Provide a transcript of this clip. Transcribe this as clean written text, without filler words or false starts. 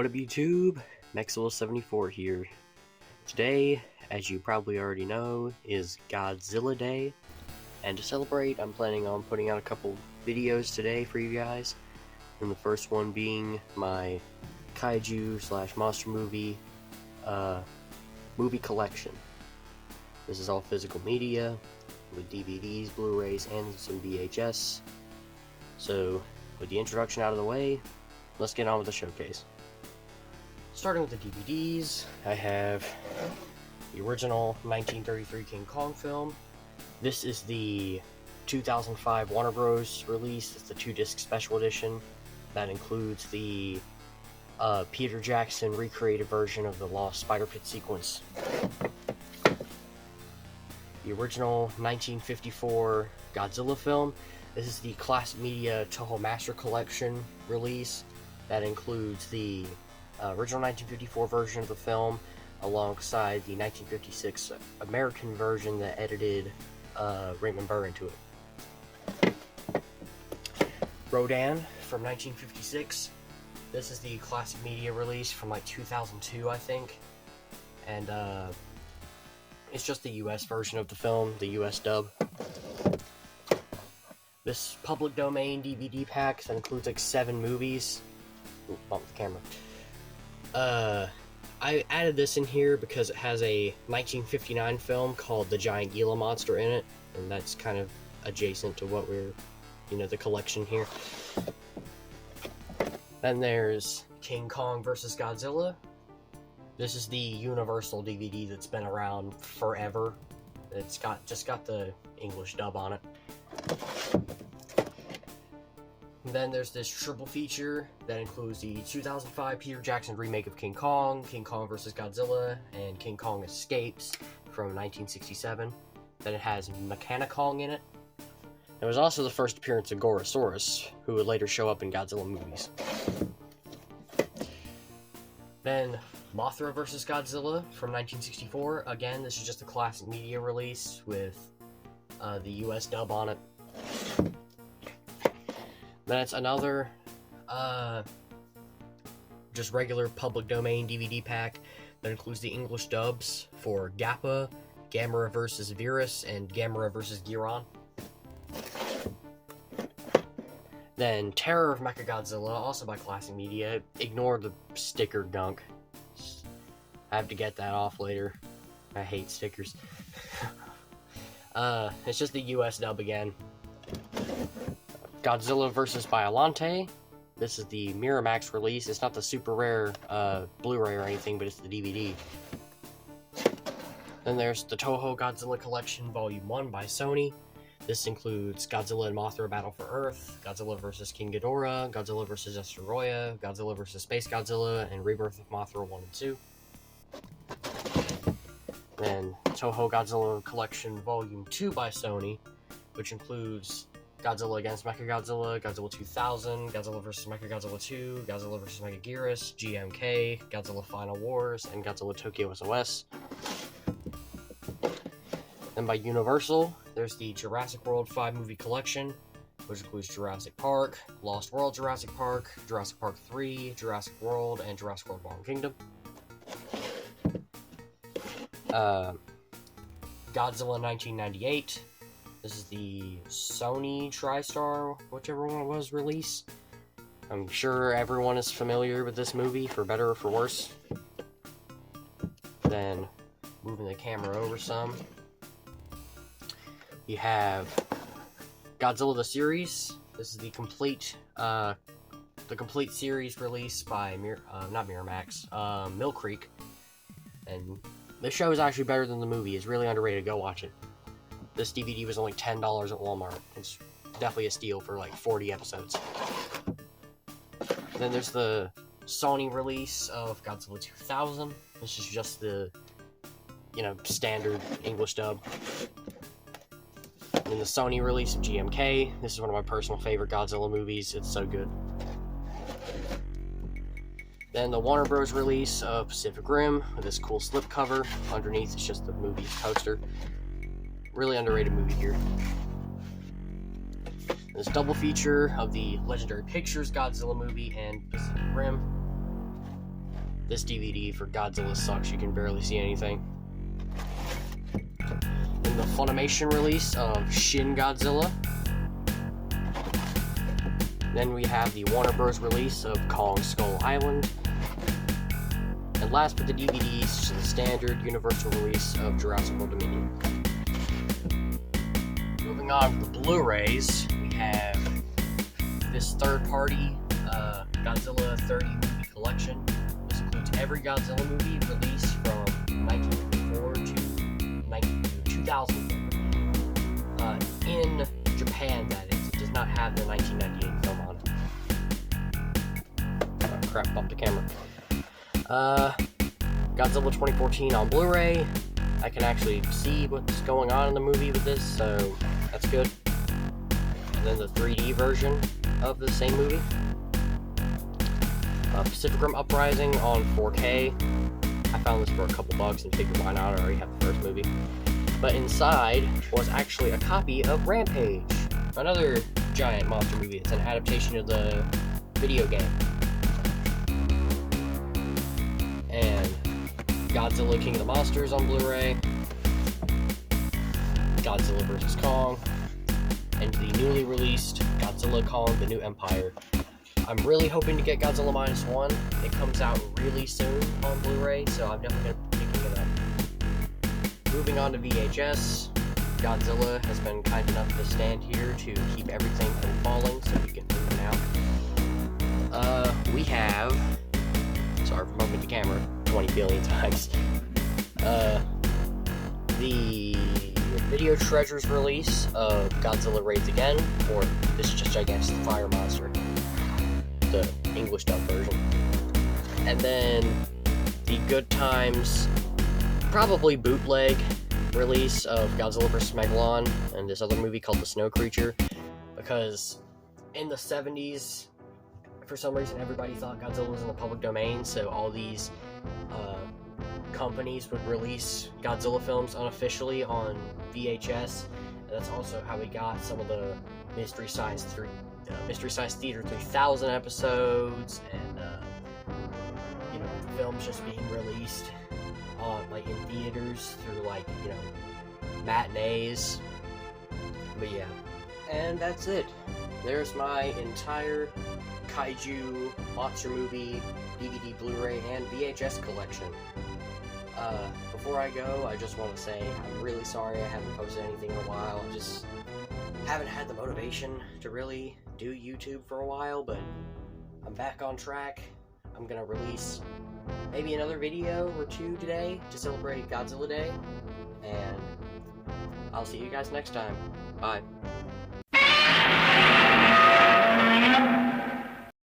What up YouTube? Mexil74 here. Today, as you probably already know, is Godzilla Day, and to celebrate, I'm planning on putting out a couple videos today for you guys, and the first one being my Kaiju / monster movie collection. This is all physical media, with DVDs, Blu-rays, and some VHS. So, with the introduction out of the way, let's get on with the showcase. Starting with the DVDs, I have the original 1933 King Kong film. This is the 2005 Warner Bros. Release. It's the 2-disc special edition. That includes the Peter Jackson recreated version of the Lost Spider Pit sequence. The original 1954 Godzilla film. This is the Classic Media Toho Master Collection release. That includes the original 1954 version of the film alongside the 1956 American version that edited Raymond Burr into it. Rodan from 1956. This is the Classic Media release from like 2002, I think. And it's just the US version of the film, the US dub. This public domain DVD pack that includes like 7 movies. Ooh, bump the camera. I added this in here because it has a 1959 film called The Giant Gila Monster in it, and that's kind of adjacent to what we're, the collection here. Then there's King Kong vs. Godzilla. This is the Universal DVD that's been around forever. It's just got the English dub on it. And then there's this triple feature that includes the 2005 Peter Jackson remake of King Kong vs. Godzilla, and King Kong Escapes from 1967. Then it has Mechani-Kong in it. There was also the first appearance of Gorosaurus, who would later show up in Godzilla movies. Then Mothra vs. Godzilla from 1964. Again, this is just a Classic Media release with the US dub on it. Then it's another just regular public domain DVD pack that includes the English dubs for Gappa, Gamera vs. Virus, and Gamera vs. Giron. Then Terror of Mechagodzilla, also by Classic Media. Ignore the sticker gunk. I have to get that off later. I hate stickers. It's just the US dub again. Godzilla vs. Biollante. This is the Miramax release. It's not the super rare Blu-ray or anything, but it's the DVD. Then there's the Toho Godzilla Collection Volume 1 by Sony. This includes Godzilla and Mothra Battle for Earth, Godzilla vs. King Ghidorah, Godzilla vs. Destoroyah, Godzilla vs. Space Godzilla, and Rebirth of Mothra 1 and 2. Then Toho Godzilla Collection Volume 2 by Sony, which includes Godzilla against Mechagodzilla, Godzilla 2000, Godzilla vs. Mechagodzilla 2, Godzilla vs. Megaguirus, GMK, Godzilla Final Wars, and Godzilla Tokyo SOS. Then by Universal, there's the Jurassic World 5 movie collection, which includes Jurassic Park, Lost World Jurassic Park, Jurassic Park 3, Jurassic World, and Jurassic World Fallen Kingdom. Godzilla 1998. This is the Sony TriStar, whichever one it was, release. I'm sure everyone is familiar with this movie, for better or for worse. Then, moving the camera over some, you have Godzilla the series. This is the complete series release by not Miramax, Mill Creek. And this show is actually better than the movie. It's really underrated. Go watch it. This DVD was only $10 at Walmart. It's definitely a steal for like 40 episodes. Then there's the Sony release of Godzilla 2000. This is just the, standard English dub. And then the Sony release of GMK. This is one of my personal favorite Godzilla movies. It's so good. Then the Warner Bros. Release of Pacific Rim with this cool slipcover. Underneath, it's just the movie poster. Really underrated movie here. This double feature of the Legendary Pictures Godzilla movie and Pacific Rim. this DVD for Godzilla sucks. You can barely see anything. Then the Funimation release of Shin Godzilla. Then we have the Warner Bros. Release of Kong Skull Island. And last but the DVDs, the standard Universal release of Jurassic World Dominion. Moving on to the Blu-rays, we have this third-party Godzilla 30 movie collection. This includes every Godzilla movie released from 1924 to 2004. In Japan, that is. It does not have the 1998 film on it. Oh, crap, bumped the camera. Godzilla 2014 on Blu-ray. I can actually see what's going on in the movie with this, so that's good. And then the 3D version of the same movie. Pacific Rim Uprising on 4K. I found this for a couple bucks and figured why not, I already have the first movie. But inside was actually a copy of Rampage, another giant monster movie. It's an adaptation of the video game. And Godzilla King of the Monsters on Blu-ray, Godzilla vs. Kong, and the newly released Godzilla Kong: The New Empire. I'm really hoping to get Godzilla -1. It comes out really soon on Blu-ray, so I'm definitely going to be picking it up. Moving on to VHS, Godzilla has been kind enough to stand here to keep everything from falling so we can move it out. We have... Sorry for bumping the camera 20 billion times. The Video Treasures release of Godzilla Raids Again, or this just gigantic fire monster, the English dub version. And then the Good Times, probably bootleg release of Godzilla vs. Megalon and this other movie called The Snow Creature, because in the 70s, for some reason, everybody thought Godzilla was in the public domain, so all these companies would release Godzilla films unofficially on VHS. And that's also how we got some of the Mystery Science Theater 3000 episodes, and films just being released on in theaters through matinees. But yeah, and that's it. There's my entire Kaiju monster movie DVD, Blu-ray, and VHS collection. Before I go, I just want to say I'm really sorry I haven't posted anything in a while. I just haven't had the motivation to really do YouTube for a while, but I'm back on track. I'm gonna release maybe another video or two today to celebrate Godzilla Day, and I'll see you guys next time. Bye.